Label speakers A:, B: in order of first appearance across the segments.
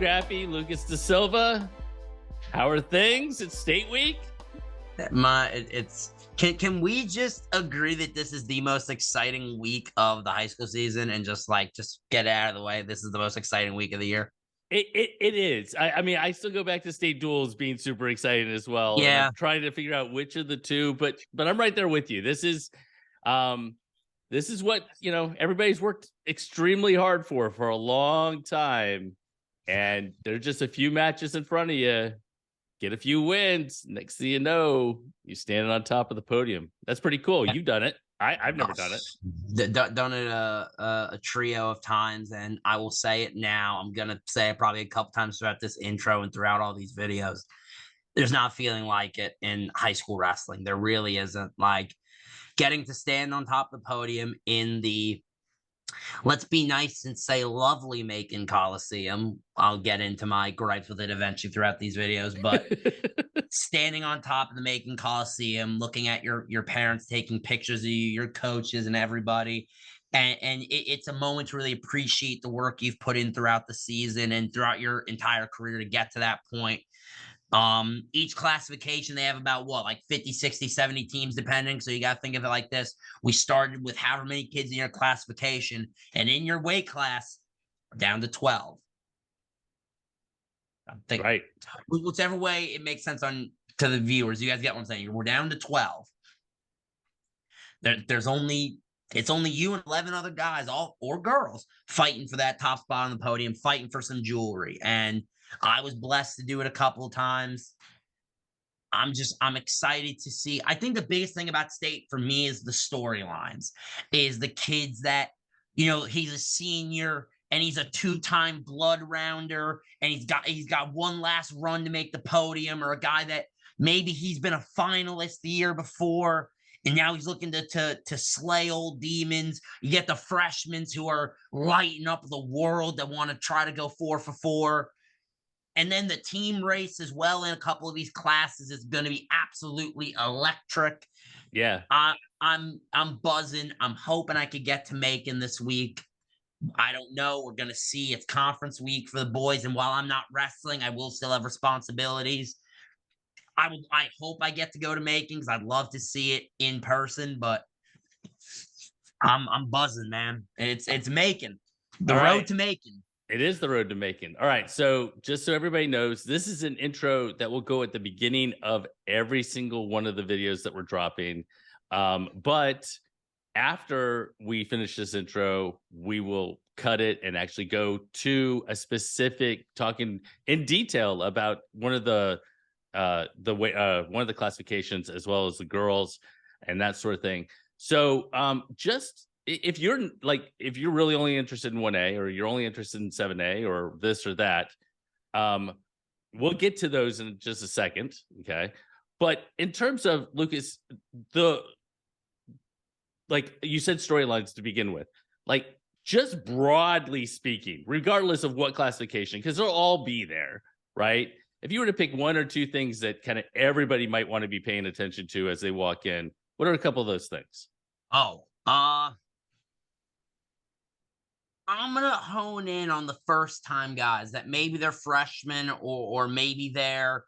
A: Scrappy, Lucas Da Silva. How are things? It's State Week.
B: Can we just agree that this is the most exciting week of the high school season and just get it out of the way? This is the most exciting week of the year.
A: It is. I mean, I still go back to state duels being super exciting as well. And
B: Yeah.
A: I'm trying to figure out which of the two, but I'm right there with you. This is what, everybody's worked extremely hard for a long time. And there's just a few matches in front of you. Get a few wins. Next thing you know, you're standing on top of the podium. That's pretty cool. You've done it. I've never done it.
B: Done it a trio of times, and I will say it now. I'm gonna say it probably a couple times throughout this intro and throughout all these videos. There's not feeling like it in high school wrestling. There really isn't. Like getting to stand on top of the podium in the, let's be nice and say, lovely Macon Coliseum. I'll get into my gripes with it eventually throughout these videos, but standing on top of the Macon Coliseum, looking at your parents taking pictures of you, your coaches and everybody. And it's a moment to really appreciate the work you've put in throughout the season and throughout your entire career to get to that point. Each classification, they have about 50, 60, 70 teams depending. So you got to think of it like this. We started with however many kids in your classification, and in your weight class, down to 12.
A: Right.
B: Whichever way it makes sense to the viewers. You guys get what I'm saying? We're down to 12. It's only you and 11 other guys, or girls, fighting for that top spot on the podium, fighting for some jewelry. And I was blessed to do it a couple of times. I'm excited to see. I think the biggest thing about state for me is the storylines, is the kids that, he's a senior and he's a two-time blood rounder and he's got one last run to make the podium, or a guy that maybe he's been a finalist the year before and now he's looking to slay old demons. You get the freshmen who are lighting up the world that want to try to go 4 for 4. And then the team race as well in a couple of these classes is going to be absolutely electric.
A: Yeah.
B: I'm buzzing. I'm hoping I could get to Macon this week. I don't know. We're going to see. It's conference week for the boys. And while I'm not wrestling, I will still have responsibilities. I hope I get to go to Macon because I'd love to see it in person, but I'm buzzing, man. It's Macon. The road to Macon.
A: It is the road to Macon. All right. So just so everybody knows, this is an intro that will go at the beginning of every single one of the videos that we're dropping. But after we finish this intro, we will cut it and actually go to a specific talking in detail about one of the classifications, as well as the girls and that sort of thing. So just if you're really only interested in 1A, or you're only interested in 7A or this or that, we'll get to those in just a second. Okay. But in terms of, Lucas, you said storylines to begin with, just broadly speaking, regardless of what classification, because they'll all be there, right? If you were to pick one or two things that kind of everybody might want to be paying attention to as they walk in, what are a couple of those things?
B: I'm going to hone in on the first-time guys that maybe they're freshmen or maybe they're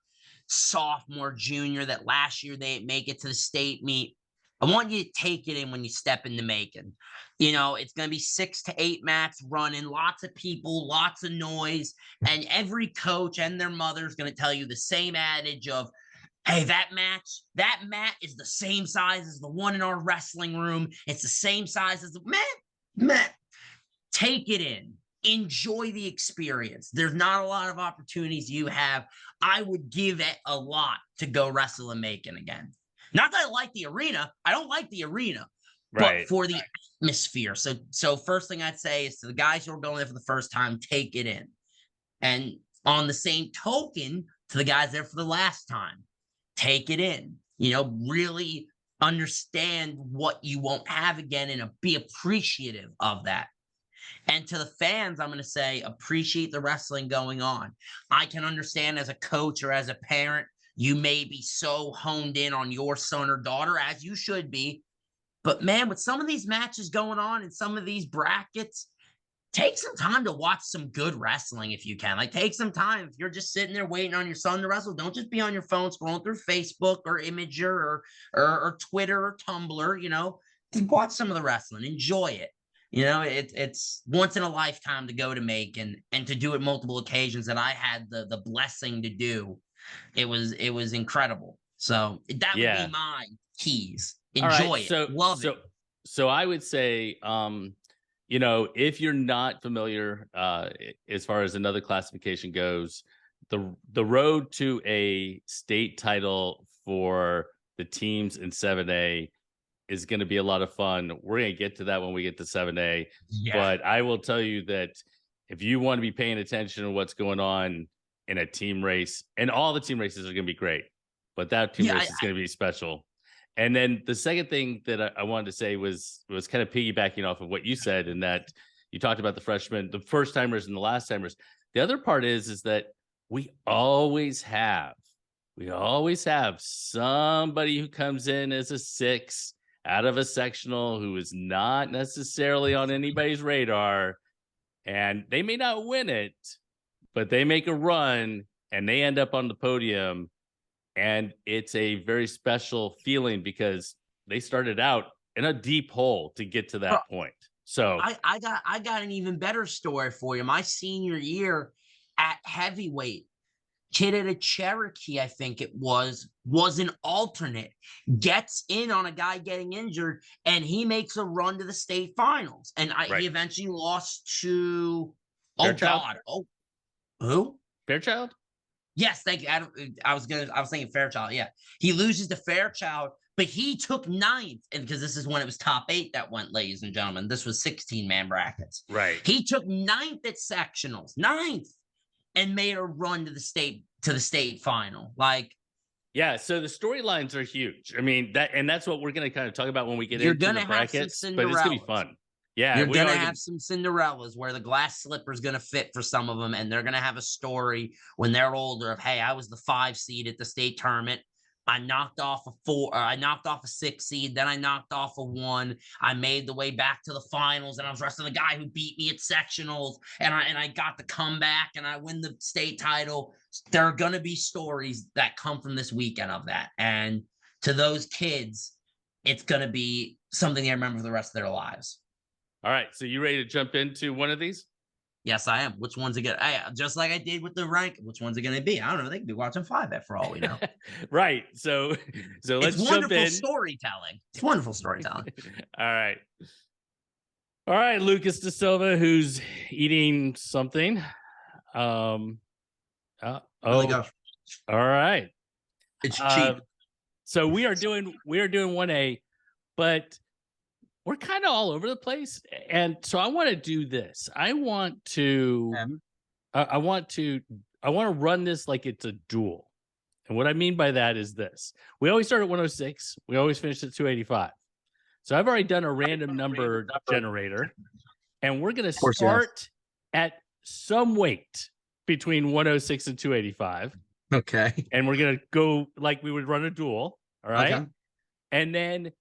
B: sophomore, junior, that last year they didn't make it to the state meet. I want you to take it in when you step into Macon. It's going to be 6 to 8 mats running, lots of people, lots of noise, and every coach and their mother is going to tell you the same adage of, hey, that mat is the same size as the one in our wrestling room. It's the same size as the mat. Take it in. Enjoy the experience. There's not a lot of opportunities you have. I would give it a lot to go wrestle in Macon again. Not that I like the arena. I don't like the arena.
A: Right.
B: But for the atmosphere. So first thing I'd say is to the guys who are going there for the first time, take it in. And on the same token, to the guys there for the last time, take it in. Really understand what you won't have again and be appreciative of that. And to the fans, I'm going to say, appreciate the wrestling going on. I can understand as a coach or as a parent, you may be so honed in on your son or daughter, as you should be. But man, with some of these matches going on in some of these brackets, take some time to watch some good wrestling if you can. Like, take some time. If you're just sitting there waiting on your son to wrestle, don't just be on your phone scrolling through Facebook or Imager or Twitter or Tumblr. Watch some of the wrestling, enjoy it. It's once in a lifetime to go to make and to do it multiple occasions that I had the blessing to do. It was incredible. So that would be my keys. Enjoy it. Love it.
A: So I would say, if you're not familiar, as far as another classification goes, the road to a state title for the teams in 7A is going to be a lot of fun. We're going to get to that when we get to 7A. Yeah. But I will tell you that if you want to be paying attention to what's going on in a team race, and all the team races are going to be great, but that team race is going to be special. And then the second thing that I wanted to say was kind of piggybacking off of what you said, in that you talked about the freshmen, the first timers and the last timers. The other part is that we always have somebody who comes in as a 6 out of a sectional who is not necessarily on anybody's radar, and they may not win it, but they make a run and they end up on the podium. And it's a very special feeling because they started out in a deep hole to get to that point. So
B: I got an even better story for you. My senior year at heavyweight, kid at a Cherokee, I think it was an alternate, gets in on a guy getting injured, and he makes a run to the state finals. And he eventually lost to who?
A: Fairchild?
B: Yes, thank you. I was thinking Fairchild. Yeah, he loses to Fairchild, but he took 9th, and because this is when it was top 8 that went, ladies and gentlemen. This was 16-man brackets.
A: Right.
B: He took 9th at sectionals, 9th, and made a run to the state final.
A: Yeah, so the storylines are huge. I mean, that's what we're going to kind of talk about when we get into the brackets. But it's going to be fun. Yeah,
B: you're going to have some Cinderellas where the glass slipper is going to fit for some of them, and they're going to have a story when they're older of, hey, I was the 5 seed at the state tournament. I knocked off a 4, I knocked off a 6 seed, then I knocked off a 1. I made the way back to the finals, and I was wrestling the guy who beat me at sectionals, and I got the comeback, and I win the state title. There are going to be stories that come from this weekend of that, and to those kids, it's going to be something they remember for the rest of their lives.
A: All right, so you ready to jump into one of these?
B: Yes, I am. Which one's it going to be? Just like I did with the rank, which one's it going to be? I don't know. They could be watching 5 for all we know.
A: Right. So let's jump in.
B: Storytelling. It's wonderful storytelling.
A: All right. All right, Lucas Da Silva, who's eating something. Oh my gosh. All right.
B: It's cheap.
A: So we are doing 1A, but we're kind of all over the place. And so I want to do this. I want to run this like it's a duel. And what I mean by that is this. We always start at 106. We always finish at 285. So I've already done a random number generator, and we're going to start at some weight between 106 and 285.
B: Okay.
A: And we're going to go like we would run a duel. All right. Okay. And then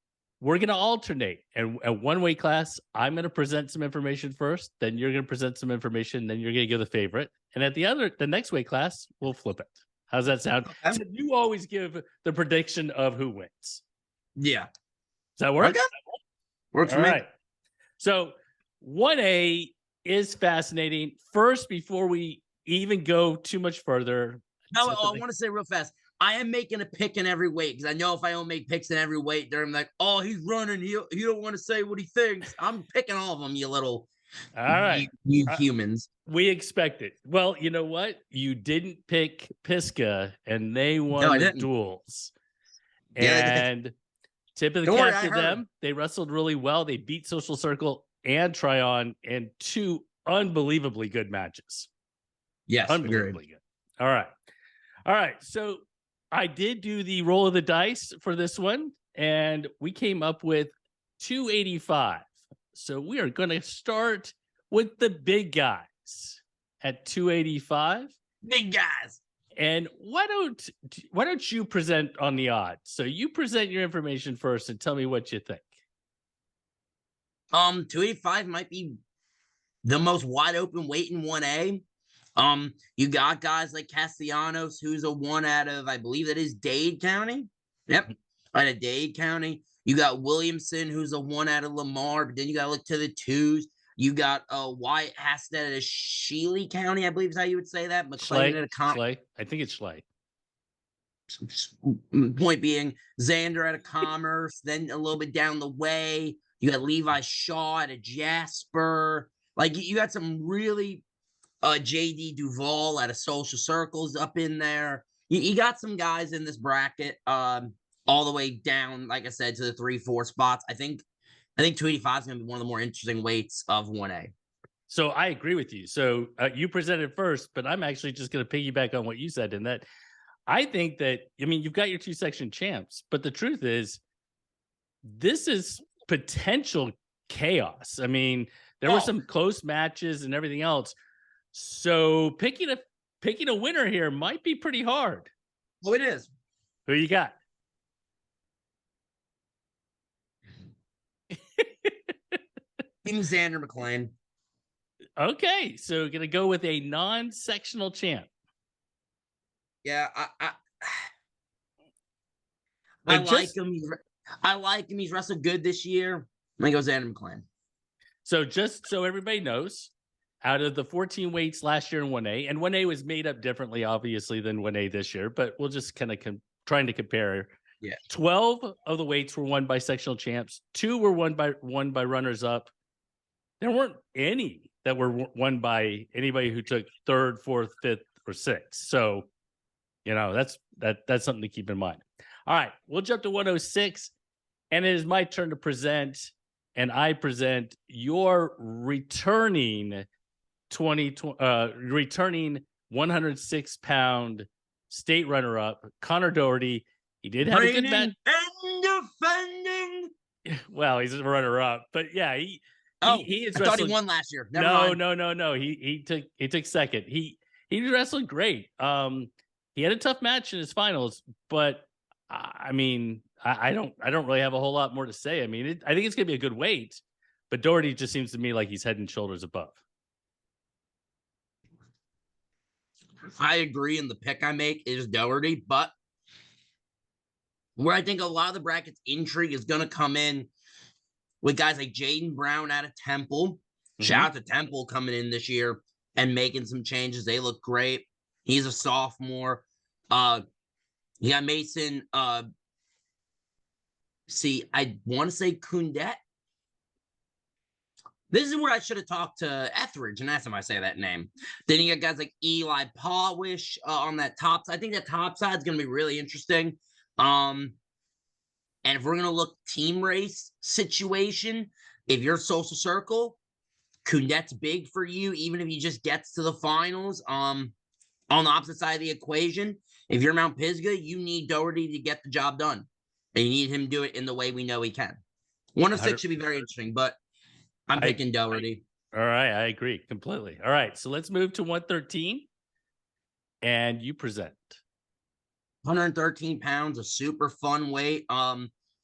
A: we're going to alternate. And at one weight class, I'm going to present some information first. Then you're going to present some information. Then you're going to give the favorite. And at the next weight class, we'll flip it. How's that sound? Okay. So you always give the prediction of who wins.
B: Yeah.
A: Does that work?
B: Okay. Works for me. Right.
A: So 1A is fascinating. First, before we even go too much further.
B: No, I want to say real fast. I am making a pick in every weight because I know if I don't make picks in every weight, they're like, oh, he's running. He don't want to say what he thinks. I'm picking all of them, you little
A: all right.
B: you humans.
A: We expect it. Well, you know what? You didn't pick Pisgah, and they won the duels. And tip of the cap to them. They wrestled really well. They beat Social Circle and Trion in 2 unbelievably good matches.
B: Yes,
A: unbelievably good. All right. So I did do the roll of the dice for this one, and we came up with 285. So we are going to start with the big guys at 285.
B: Big guys.
A: And why don't you present on the odds? So you present your information first and tell me what you think.
B: 285 might be the most wide open weight in 1A. You got guys like Castellanos, who's a 1 out of, I believe that is Dade County. Yep, out of Dade County. You got Williamson, who's a 1 out of Lamar, but then you got to look to the 2s. You got Wyatt Hasted out of Shealy County, I believe is how you would say that. McLean at a
A: Schley. I think it's Schley.
B: Point being, Xander at a Commerce, then a little bit down the way, you got Levi Shaw at a Jasper. Like, you got some really JD Duval at a Social Circles up in there. You got some guys in this bracket, all the way down, like I said, to the 3-4 spots. I think 285 is going to be one of the more interesting weights of 1A.
A: So I agree with you. So you presented first, but I'm actually just going to piggyback on what you said in that I think that, I mean, you've got your 2-section champs, but the truth is this is potential chaos. I mean, there were some close matches and everything else. So picking a winner here might be pretty hard.
B: Oh, it is.
A: Who you got?
B: Team Xander McLean.
A: Okay, so gonna go with a non-sectional champ.
B: Yeah, I like him. I like him. He's wrestled good this year. I'm gonna go Xander McLean.
A: So just so everybody knows, out of the 14 weights last year in 1A, and 1A was made up differently, obviously, than 1A this year, but we'll just kind of trying to compare.
B: Yeah,
A: 12 of the weights were won by sectional champs. 2 were won by runners up. There weren't any that were won by anybody who took 3rd, 4th, 5th, or 6th. So, you know, that's something to keep in mind. All right, we'll jump to 106, and it is my turn to present, and I present your returning 106-pound state runner-up, Connor Doherty. He did have a good match.
B: And defending.
A: Well, he's a runner-up, but yeah, he is.
B: I thought he won last year. No.
A: He took second. He wrestled great. He had a tough match in his finals, but I mean, I don't really have a whole lot more to say. I mean, I think it's gonna be a good weight, but Doherty just seems to me like he's head and shoulders above.
B: I agree, and the pick I make is Doherty, but where I think a lot of the bracket's intrigue is going to come in with guys like Jaden Brown out of Temple. Mm-hmm. Shout out to Temple coming in this year and making some changes. They look great. He's a sophomore. You got Mason. I want to say Kundet. This is where I should have talked to Etheridge and asked him I say that name. Then you got guys like Eli Pawish on that top side. I think that top side is going to be really interesting. And if we're going to look team race situation, if you're Social Circle, Kundet's big for you, even if he just gets to the finals. On the opposite side of the equation, if you're Mount Pisgah, you need Doherty to get the job done. And you need him to do it in the way we know he can. 106 should be very interesting, but I'm picking Doherty.
A: All right, I agree completely. All right, so let's move to 113, and you present.
B: 113 pounds, a super fun weight.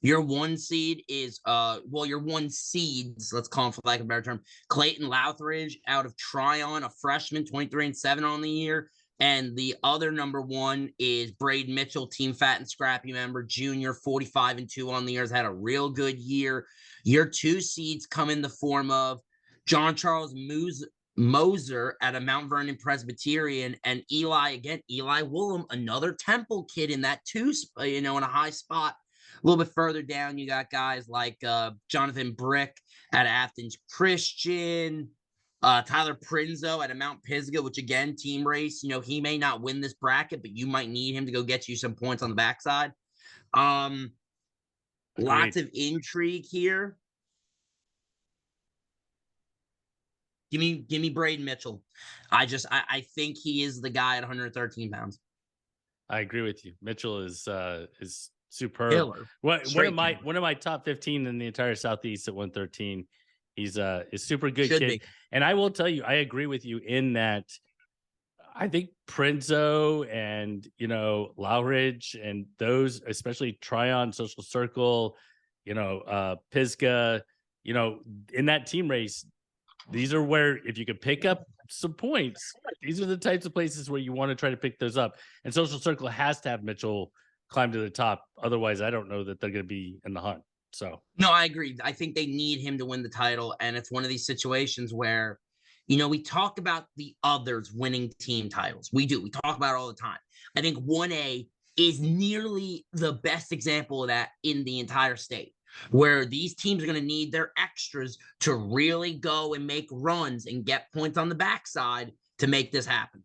B: Your 1 seed is your 1 seeds, let's call him for lack of a better term, Clayton Louthridge out of Trion, a freshman, 23-7 on the year. And the other number 1 is Braden Mitchell, Team Fat and Scrappy member, junior, 45-2 on the year, has had a real good year. Your 2 seeds come in the form of John Charles Moser at a Mount Vernon Presbyterian, and Eli Woolham, another Temple kid in that 2, in a high spot. A little bit further down, you got guys like Jonathan Brick at Athens Christian, Tyler Prinzo at a Mount Pisgah, which again, team race. He may not win this bracket, but you might need him to go get you some points on the backside. Lots of intrigue here. Give me Braden Mitchell. I think he is the guy at 113 pounds.
A: I agree with you. Mitchell is superb.
B: Killer.
A: One of my top 15 in the entire Southeast at 113. He's a super good kid. Be. And I will tell you, I agree with you in that I think Prinzo and, Lowridge and those, especially Trion, Social Circle, Pisgah, in that team race, these are where if you could pick up some points, these are the types of places where you want to try to pick those up. And Social Circle has to have Mitchell climb to the top. Otherwise, I don't know that they're going to be in the hunt. So
B: No, I agree. I think they need him to win the title, and it's one of these situations where, we talk about the others winning team titles. We do. We talk about it all the time. I think 1A is nearly the best example of that in the entire state, where these teams are going to need their extras to really go and make runs and get points on the backside to make this happen.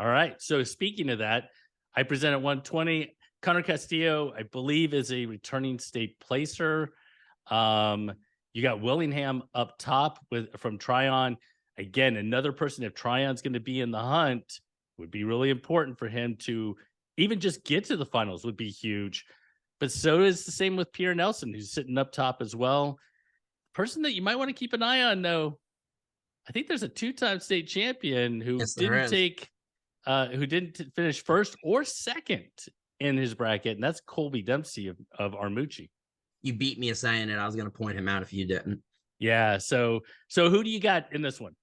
A: all right. So speaking of that, I present at 120. Connor Castillo, I believe, is a returning state placer. You got Willingham up top from Trion. Again, another person, if Trion's going to be in the hunt, would be really important for him to even just get to the finals would be huge. But so is the same with Pierre Nelson, who's sitting up top as well. Person that you might want to keep an eye on, though, I think there's a two-time state champion who didn't finish first or second in his bracket, and that's Colby Dempsey of Armucci.
B: You beat me a saying it. I was going to point him out if you didn't.
A: Yeah. So who do you got in this one?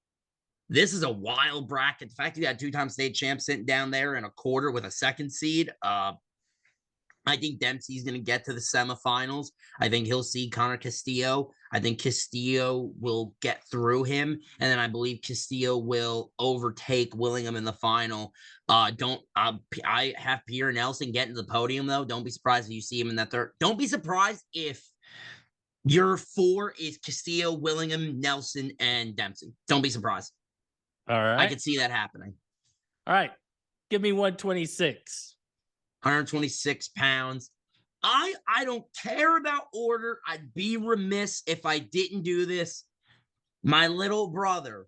B: This is a wild bracket. The fact you got two-time state champ sitting down there in a quarter with a second seed, I think Dempsey's going to get to the semifinals. I think he'll see Connor Castillo. I think Castillo will get through him. And then I believe Castillo will overtake Willingham in the final. I have Pierre Nelson getting to the podium, though. Don't be surprised if you see him in that third. Don't be surprised if your 4 is Castillo, Willingham, Nelson, and Dempsey. Don't be surprised.
A: All right.
B: I could see that happening.
A: All right. Give me 126.
B: 126 pounds. I don't care about order. I'd be remiss if I didn't do this. My little brother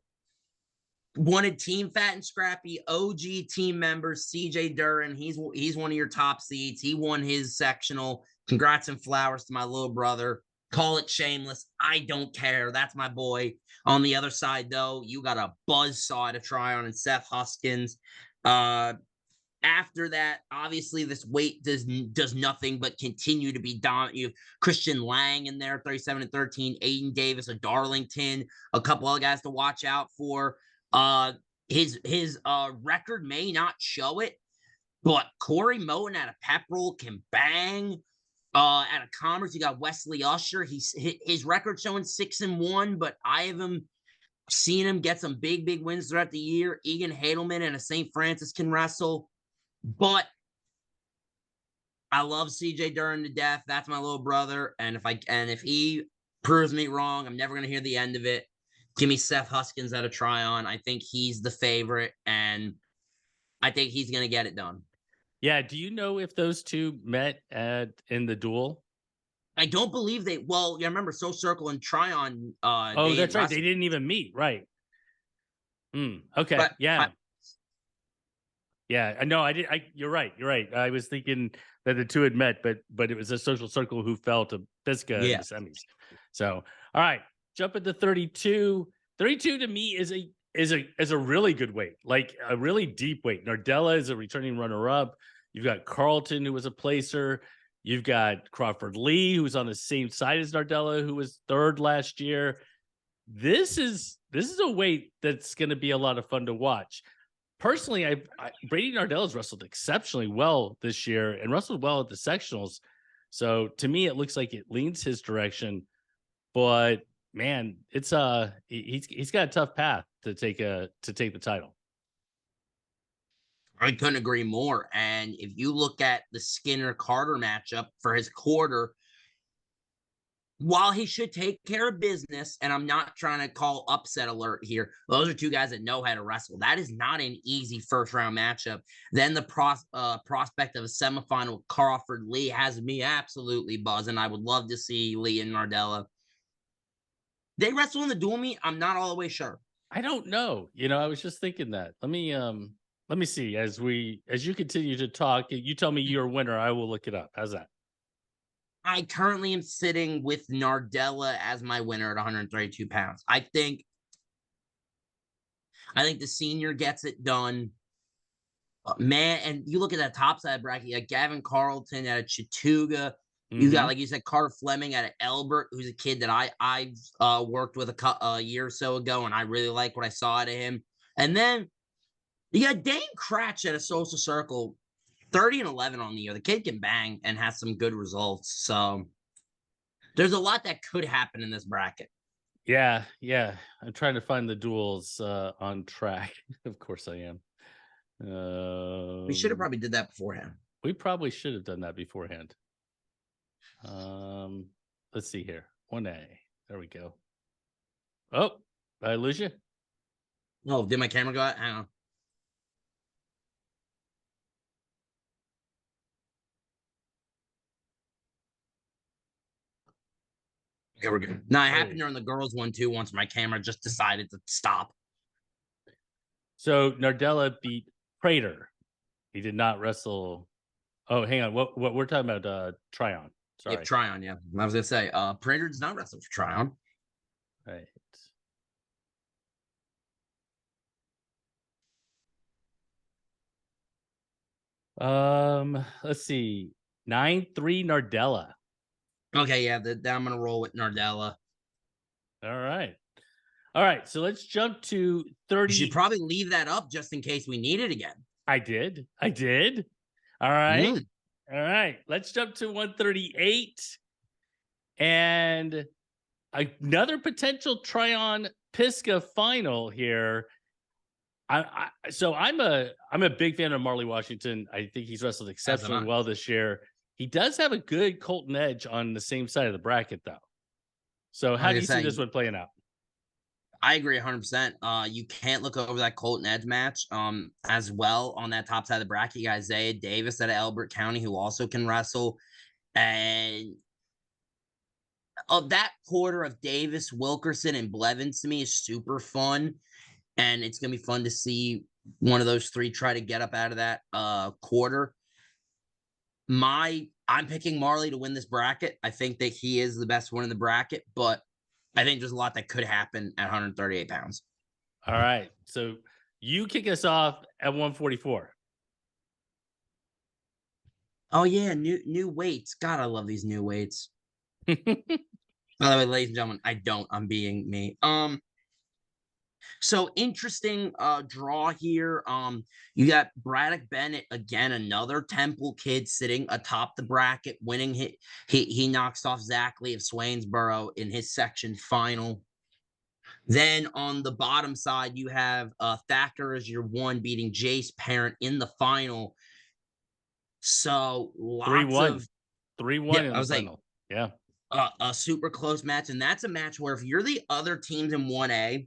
B: wanted Team Fat and Scrappy OG team member CJ Duran. He's one of your top seeds. He won his sectional. Congrats and flowers to my little brother. Call it shameless. I don't care. That's my boy. On the other side, though, you got a buzzsaw out of Trion and Seth Huskins. After that, obviously, this weight does nothing but continue to be dominant. You have Christian Lang in there, 37-13. Aiden Davis of Darlington. A couple other guys to watch out for. His record may not show it, but Corey Moten out of Pepperell can bang. Out of Commerce, you got Wesley Usher. His record showing 6-1, but I haven't seen him get some big wins throughout the year. Egan Hadelman and a St. Francis can wrestle. But I love CJ Duran to death. That's my little brother. And if he proves me wrong, I'm never gonna hear the end of it. Give me Seth Huskins out of Trion. I think he's the favorite, and I think he's gonna get it done.
A: Yeah. Do you know if those two met in the duel?
B: I don't believe they. Well, you remember Social Circle and Trion.
A: Oh, that's right. They didn't even meet. Right. Okay.
B: But
A: yeah. Yeah, no, I did. You're right. You're right. I was thinking that the two had met, but it was a Social Circle who fell to Pisgah in the semis. So, all right, jump into 32. 32 to me is a really good weight, like a really deep weight. Nardella is a returning runner-up. You've got Carlton, who was a placer. You've got Crawford Lee, who's on the same side as Nardella, who was third last year. This is a weight that's going to be a lot of fun to watch. Personally, Brady Nardella's wrestled exceptionally well this year and wrestled well at the sectionals. So to me, it looks like it leans his direction. But man, it's he's got a tough path to take the title.
B: I couldn't agree more. And if you look at the Skinner Carter matchup for his quarter, while he should take care of business, and I'm not trying to call upset alert here, those are two guys that know how to wrestle. That is not an easy first-round matchup. Then the prospect of a semifinal, Crawford Lee, has me absolutely buzzing. I would love to see Lee and Nardella. They wrestle in the dual meet? I'm not all the way sure.
A: I don't know. I was just thinking that. Let me see. As you continue to talk, you tell me your winner. I will look it up. How's that?
B: I currently am sitting with Nardella as my winner at 132 pounds. I think the senior gets it done. Man, and you look at that top side bracket, you got Gavin Carlton out of Chattooga. You got,
A: Mhm.
B: like you said, Carter Fleming out of Elbert, who's a kid that I've worked with a year or so ago, and I really like what I saw out of him. And then you got Dane Cratch at a Social Circle, 30-11 on the year. The kid can bang and has some good results. So there's a lot that could happen in this bracket.
A: Yeah, yeah. I'm trying to find the duels, on track. Of course I am.
B: We should have
A: Um,
B: probably did that beforehand.
A: we probably should have done that beforehand. Um, let's see here. 1A. There we go. Oh, did I lose you?
B: Oh, did my camera go out? Hang on. Okay, we're good. No, it happened
A: Hey.
B: during the girls' one too. Once my camera just decided to stop.
A: So Nardella beat Prater. He did not wrestle. Oh, hang on. What we're talking about? Trion.
B: If
A: Sorry.
B: Tryon, yeah, I was gonna say, Prater does not wrestle for Tryon.
A: Right. Let's see. 9-3 Nardella.
B: Okay, yeah, I'm gonna roll with Nardella.
A: All right. All right. So let's jump to
B: You should
A: 30.
B: probably leave that up just in case we need it again.
A: I did. I did. All right.
B: Mm.
A: All right. Let's jump to 138 and another potential Trion Pisgah final here. I'm a big fan of Marley Washington. I think he's wrestled
B: As am
A: exceptionally
B: I.
A: well this year. He does have a good Colton edge on the same side of the bracket, though. So
B: I was
A: how do
B: gonna
A: you see
B: say,
A: this one playing out?
B: I agree 100%. You can't look over that Colton Edge match. As well on that top side of the bracket, you got Isaiah Davis out of Elbert County, who also can wrestle. And of that quarter of Davis, Wilkerson, and Blevins to me is super fun. And it's gonna be fun to see one of those three try to get up out of that quarter. I'm picking Marley to win this bracket. I think that he is the best one in the bracket, but I think there's a lot that could happen at 138 pounds.
A: All right. So you kick us off at 144.
B: Oh yeah, new weights. God, I love these new weights. By the way, ladies and gentlemen, I don't. I'm being me. So interesting draw here. You got Braddock Bennett again, another Temple kid sitting atop the bracket, winning. He knocks off Zach Lee of Swainsboro in his section final. Then on the bottom side, you have Thacker as your one, beating Jace Parent in the final. So lots
A: 3-1.
B: of
A: 3-1
B: yeah,
A: in
B: I
A: the
B: was like
A: final. Yeah.
B: a super close match, and that's a match where if you're the other teams in 1A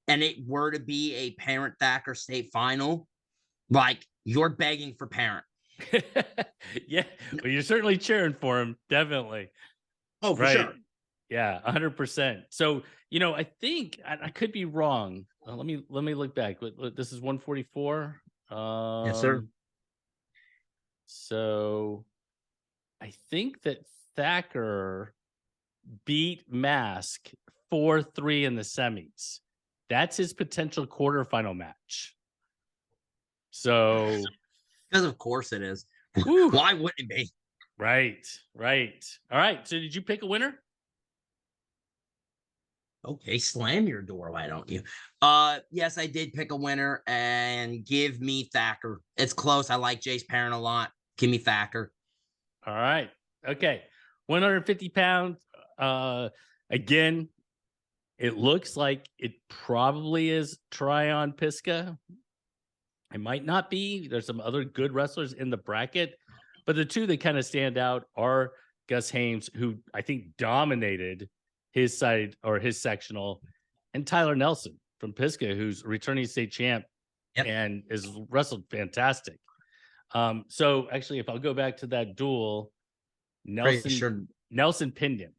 B: and it were to be a Parent Thacker state final, like you're begging for Parent.
A: Yeah. Well, you're certainly cheering for him. Definitely.
B: Oh, for
A: Right.
B: sure.
A: Yeah, 100%. So, I think I could be wrong. Let me look back. This is 144.
B: Yes, sir.
A: So I think that Thacker beat Mask 4-3 in the semis. That's his potential quarterfinal match. So,
B: Because of course it is.
A: whew,
B: Why wouldn't it be?
A: right, right. All right. So did you pick a winner?
B: Okay, slam your door, why don't you? Yes, I did pick a winner and give me Thacker. It's close. I like Jace Parent a lot. Give me Thacker.
A: All right. Okay. 150 pounds. Again, it looks like it probably is Trion Pisgah. It might not be. There's some other good wrestlers in the bracket, but the two that kind of stand out are Gus Hames, who I think dominated his side or his sectional, and Tyler Nelson from Pisgah, who's returning state champ
B: Yep.
A: and is wrestled fantastic. So actually, if I'll go back to that duel,
B: Pretty sure.
A: Nelson pinned him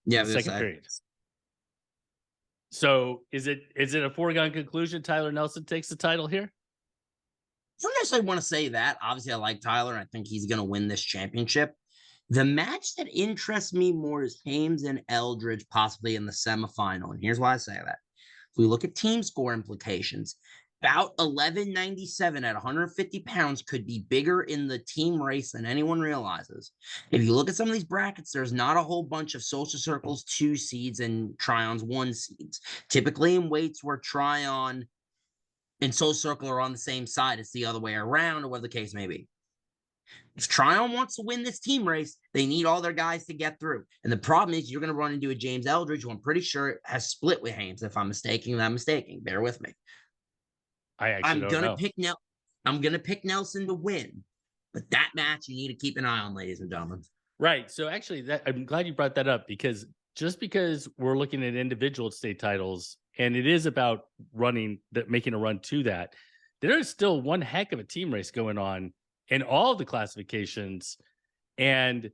B: Yeah,
A: in the second period. So is it a foregone conclusion Tyler Nelson takes the title here?
B: I don't necessarily want to say that. Obviously, I like Tyler, and I think he's going to win this championship. The match that interests me more is Hames and Eldridge possibly in the semifinal. And here's why I say that. If we look at team score implications, About 1197 at 150 pounds could be bigger in the team race than anyone realizes. If you look at some of these brackets, there's not a whole bunch of Social Circle's 2 seeds and Trion's 1 seeds. Typically in weights where Trion and Social Circle are on the same side, it's the other way around, or whatever the case may be. If Trion wants to win this team race, they need all their guys to get through. And the problem is you're going to run into a James Eldridge, who I'm pretty sure has split with Hames. If I'm mistaken, I'm mistaken. Bear with me.
A: I actually don't know.
B: I'm gonna pick Nelson to win, but that match you need to keep an eye on, ladies and gentlemen.
A: Right. So actually, that I'm glad you brought that up, because just because we're looking at individual state titles and it is about making a run to that, there is still one heck of a team race going on in all of the classifications, and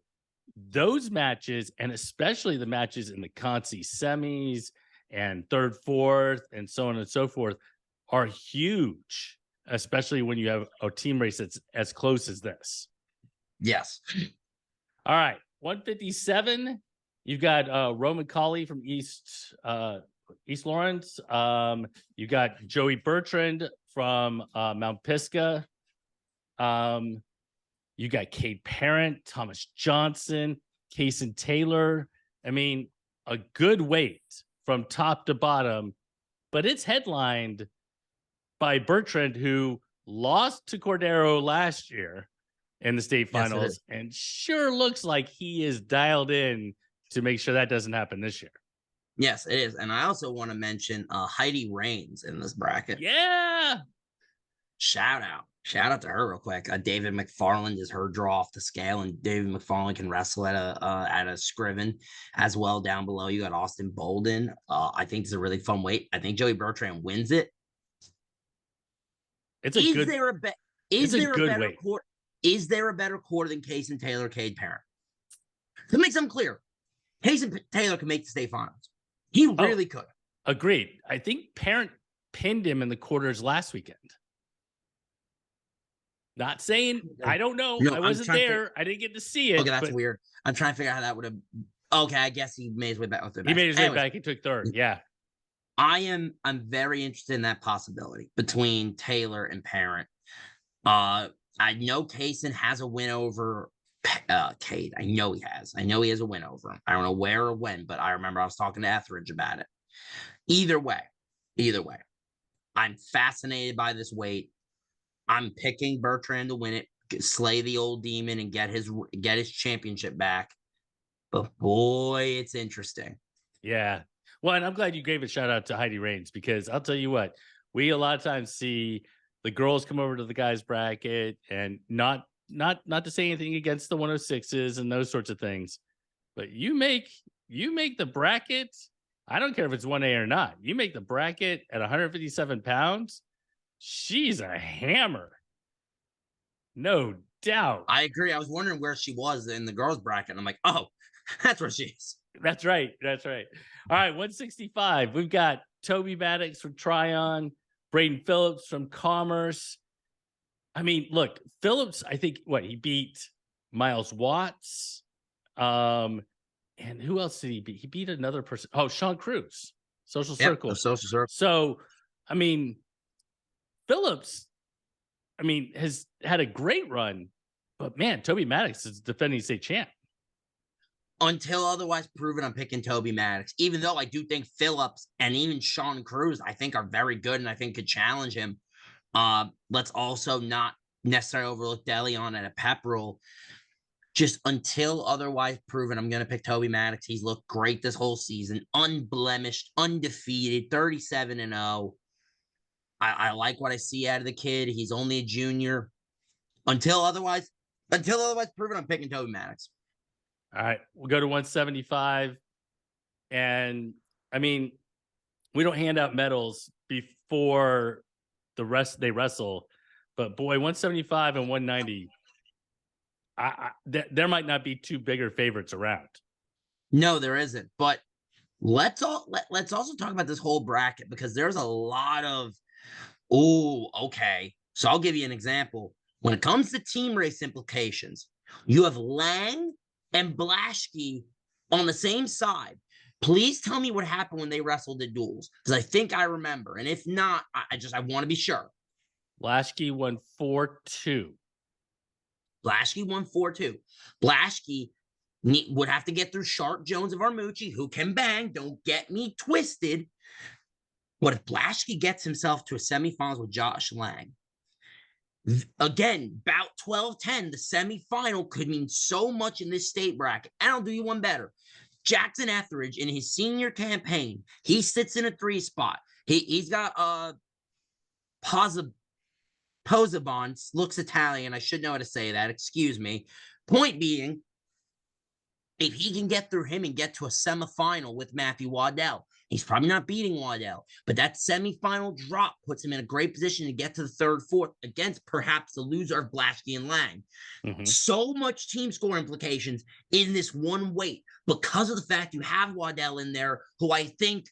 A: those matches, and especially the matches in the Conci semis and third, fourth, and so on and so forth, are huge, especially when you have a team race that's as close as this.
B: Yes.
A: All right. 157. You've got Roman Colley from East Lawrence. You got Joey Bertrand from Mount Pisgah. You got Cade Parent, Thomas Johnson, Kaysen Taylor. I mean, a good weight from top to bottom, but it's headlined by Bertrand, who lost to Cordero last year in the state finals, and sure looks like he is dialed in to make sure that doesn't happen this year.
B: Yes, it is. And I also want to mention Heidi Raines in this bracket.
A: Yeah.
B: Shout out to her real quick. David McFarland is her draw off the scale, and David McFarland can wrestle at a Scriven as well. Down below, you got Austin Bolden. I think it's a really fun weight. I think Joey Bertrand wins it. Is there a better quarter than Kaysen Taylor, Cade Parent? To make something clear, Kaysen Taylor can make the state finals. He really could.
A: Agreed. I think Parent pinned him in the quarters last weekend. Not saying, I don't know. I wasn't there. I didn't get to see it.
B: Okay, that's weird. I'm trying to figure out how that would have. Okay, I guess he made his way back.
A: He made his way back. He took third. Yeah.
B: I'm very interested in that possibility between Taylor and Parent. I know Kaysen has a win over Cade. I know he has. I know he has a win over him. I don't know where or when, but I remember I was talking to Etheridge about it. Either way, I'm fascinated by this weight. I'm picking Bertrand to win it, slay the old demon, and get his championship back. But boy, it's interesting.
A: Yeah. Well, and I'm glad you gave a shout out to Heidi Raines, because I'll tell you what, we a lot of times see the girls come over to the guys bracket, and not to say anything against the 106s and those sorts of things, but you make the bracket. I don't care if it's 1A or not. You make the bracket at 157 pounds. She's a hammer. No doubt.
B: I agree. I was wondering where she was in the girls bracket, and I'm like, oh, that's where she is.
A: That's right. All right, 165. We've got Toby Maddox from Trion, Braden Phillips from Commerce. I mean, look, Phillips, I think, he beat Miles Watts. And who else did he beat? He beat another person. Oh, Sean Cruz, Social Circle.
B: Social Circle.
A: So, I mean, Phillips, has had a great run, but man, Toby Maddox is defending state champ.
B: Until otherwise proven, I'm picking Toby Maddox, even though I do think Phillips and even Sean Cruz, I think, are very good and I think could challenge him. Let's also not necessarily overlook DeLeon at a pep roll. Just until otherwise proven, I'm going to pick Toby Maddox. He's looked great this whole season, unblemished, undefeated, 37-0. I like what I see out of the kid. He's only a junior. Until otherwise proven, I'm picking Toby Maddox.
A: All right, we'll go to 175. And we don't hand out medals before they wrestle, but boy, 175 and 190, there might not be two bigger favorites around.
B: No, there isn't. But let's also talk about this whole bracket, because there's a lot of, okay. So I'll give you an example. When it comes to team race implications, you have Lang and Blaschke on the same side. Please tell me what happened when they wrestled the duels, because I think I remember. And if not, I want to be sure.
A: Blaschke won 4-2.
B: Blaschke won 4-2. Blaschke would have to get through Sharp Jones of Armucci, who can bang. Don't get me twisted. But if Blaschke gets himself to a semifinals with Josh Lang, again, bout 12-10, the semifinal could mean so much in this state bracket. And I'll do you one better. Jackson Etheridge, in his senior campaign, he sits in a 3 spot. He's got Posabon, looks Italian. I should know how to say that. Excuse me. Point being, if he can get through him and get to a semifinal with Matthew Waddell, he's probably not beating Waddell, but that semifinal drop puts him in a great position to get to the 3rd, 4th against perhaps the loser of Blaschke and Lang. Mm-hmm. So much team score implications in this one weight because of the fact you have Waddell in there, who I think,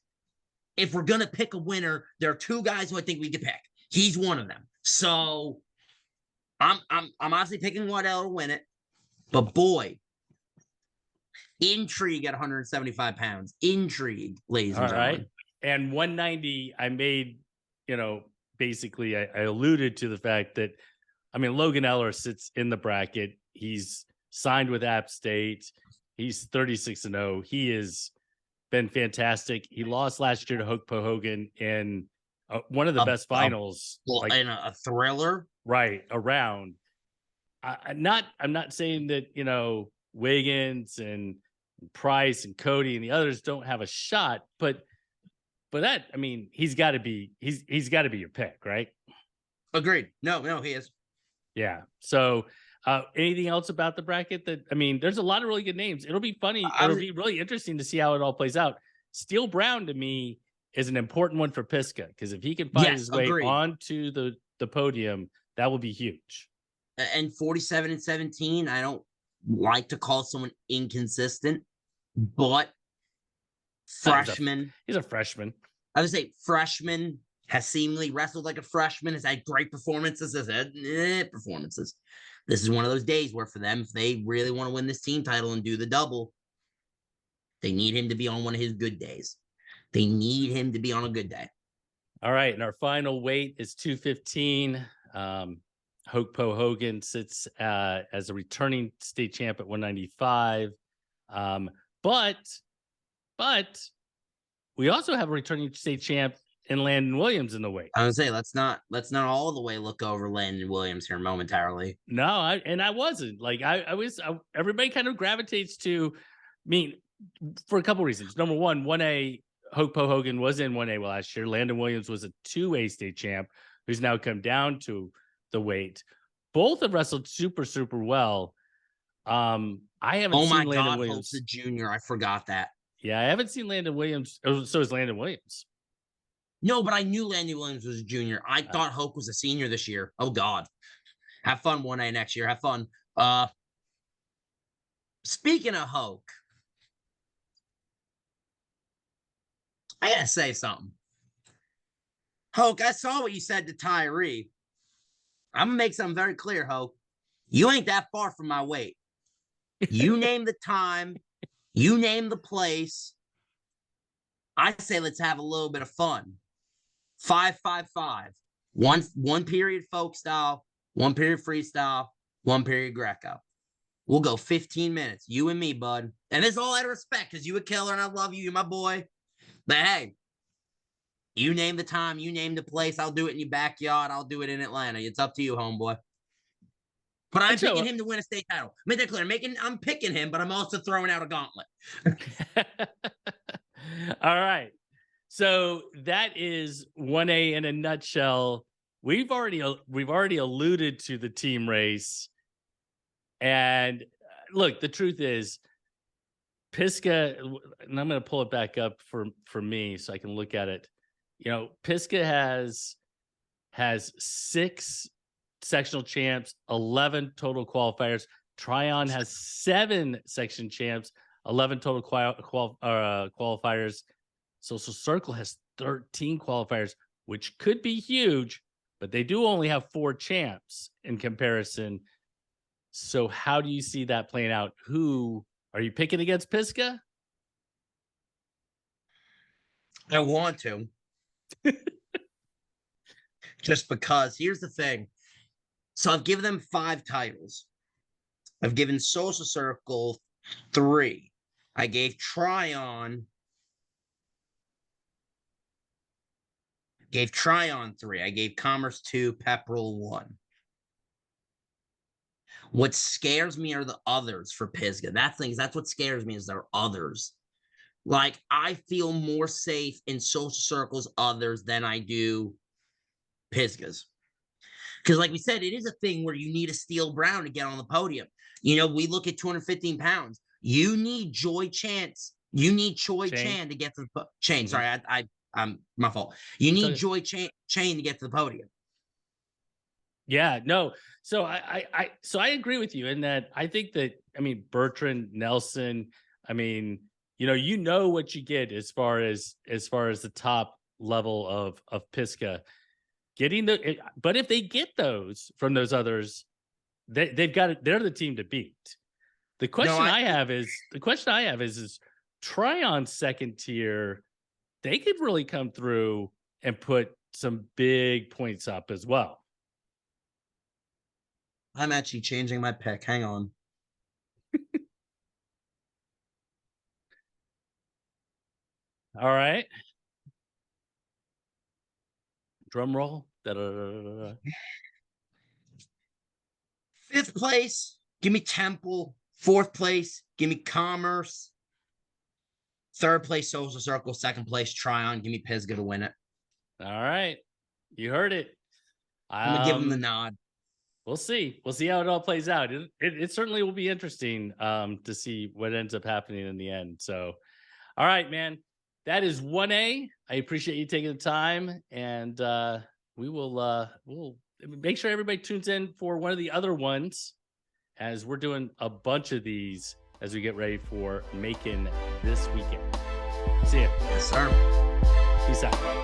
B: if we're going to pick a winner, there are 2 guys who I think we could pick. He's one of them. So I'm honestly picking Waddell to win it. But boy, intrigue at 175 pounds. Intrigue, ladies and gentlemen. All right.
A: And 190, I made, basically I alluded to the fact that, Logan Eller sits in the bracket. He's signed with App State. He's 36-0. He has been fantastic. He lost last year to Hoke Hogan in one of the best finals.
B: In a thriller.
A: Right, around. I'm not saying that, Wiggins and Price and Cody and the others don't have a shot, but that, he's got to be your pick, right?
B: Agreed. No, he is.
A: Yeah. So anything else about the bracket that, there's a lot of really good names. It'll be funny. It'll be really interesting to see how it all plays out. Steele Brown, to me, is an important one for Pisgah, because if he can find his way onto the podium, that will be huge.
B: And 47-17, I don't like to call someone inconsistent, but freshman.
A: He's a freshman.
B: I would say freshman, has seemingly wrestled like a freshman, has had great performances, has had performances. This is one of those days where for them, if they really want to win this team title and do the double, they need him to be on one of his good days. They need him to be on a good day.
A: All right. And our final weight is 215. Hoke Hogan sits as a returning state champ at 195. But we also have a returning state champ in Landon Williams in the weight.
B: I would say let's not all the way look over Landon Williams here momentarily.
A: No, I wasn't. Like everybody kind of gravitates to, for a couple reasons. Number one, 1A, Hoke Hogan was in 1A last year. Landon Williams was a 2A state champ who's now come down to the weight. Both have wrestled super, super well. I haven't seen Landon Williams.
B: Hope's a junior. I forgot that.
A: Yeah, I haven't seen Landon Williams. So is Landon Williams.
B: No, but I knew Landon Williams was a junior. I thought Hoke was a senior this year. Oh, God. Have fun 1A next year. Have fun. Speaking of Hoke, I got to say something. Hoke, I saw what you said to Tyree. I'm going to make something very clear, Hoke. You ain't that far from my weight. You name the time. You name the place. I say let's have a little bit of fun. 5-5-5. One period folk style, 1 period freestyle, 1 period Greco. We'll go 15 minutes. You and me, bud. And it's all out of respect because you a killer and I love you. You're my boy. But hey, you name the time, you name the place. I'll do it in your backyard. I'll do it in Atlanta. It's up to you, homeboy. But I'm picking him to win a state title. Make that clear. I'm picking him, but I'm also throwing out a gauntlet.
A: All right. So that is 1A in a nutshell. We've already alluded to the team race. And look, the truth is, Pisgah, and I'm going to pull it back up for me so I can look at it. Pisgah has 6 sectional champs, 11 total qualifiers. Trion has 7 section champs, 11 total qualifiers. Social Circle has 13 qualifiers, which could be huge, but they do only have 4 champs in comparison. So how do you see that playing out? Who are you picking against Pisgah?
B: I want to. Just because. Here's the thing. So I've given them 5 titles. I've given Social Circle 3. I gave Trion 3. I gave Commerce 2, Pepperell 1. What scares me are the others for Pisgah. That's what scares me is there are others. Like, I feel more safe in Social Circle's others than I do Pisgah's. Because, like we said, it is a thing where you need a Steel Brown to get on the podium. You know, we look at 215 pounds. You need Joy Chance. You need Choi Chan to get to the Chain. Sorry, I'm my fault. You need Joy Chain to get to the podium.
A: Yeah, no. So I agree with you in that. I think that, I mean, Bertrand, Nelson, I mean, you know what you get as far as the top level of Pisgah. But if they get those from those others, they've got it. They're the team to beat. The question I have is Trion's second tier. They could really come through and put some big points up as well.
B: I'm actually changing my pick. Hang on.
A: All right. Drum roll. Da-da-da-da-da.
B: 5th place, give me Temple. 4th place, give me Commerce. 3rd place, Social Circle. 2nd place, Trion. Give me Pisgah to win it.
A: All right. You heard it.
B: I'm going to give him the nod.
A: We'll see. We'll see how it all plays out. It certainly will be interesting to see what ends up happening in the end. So, all right, man. That is 1A. I appreciate you taking the time, and we'll make sure everybody tunes in for one of the other ones, as we're doing a bunch of these as we get ready for Macon this weekend. See ya.
B: Yes, sir.
A: Peace out.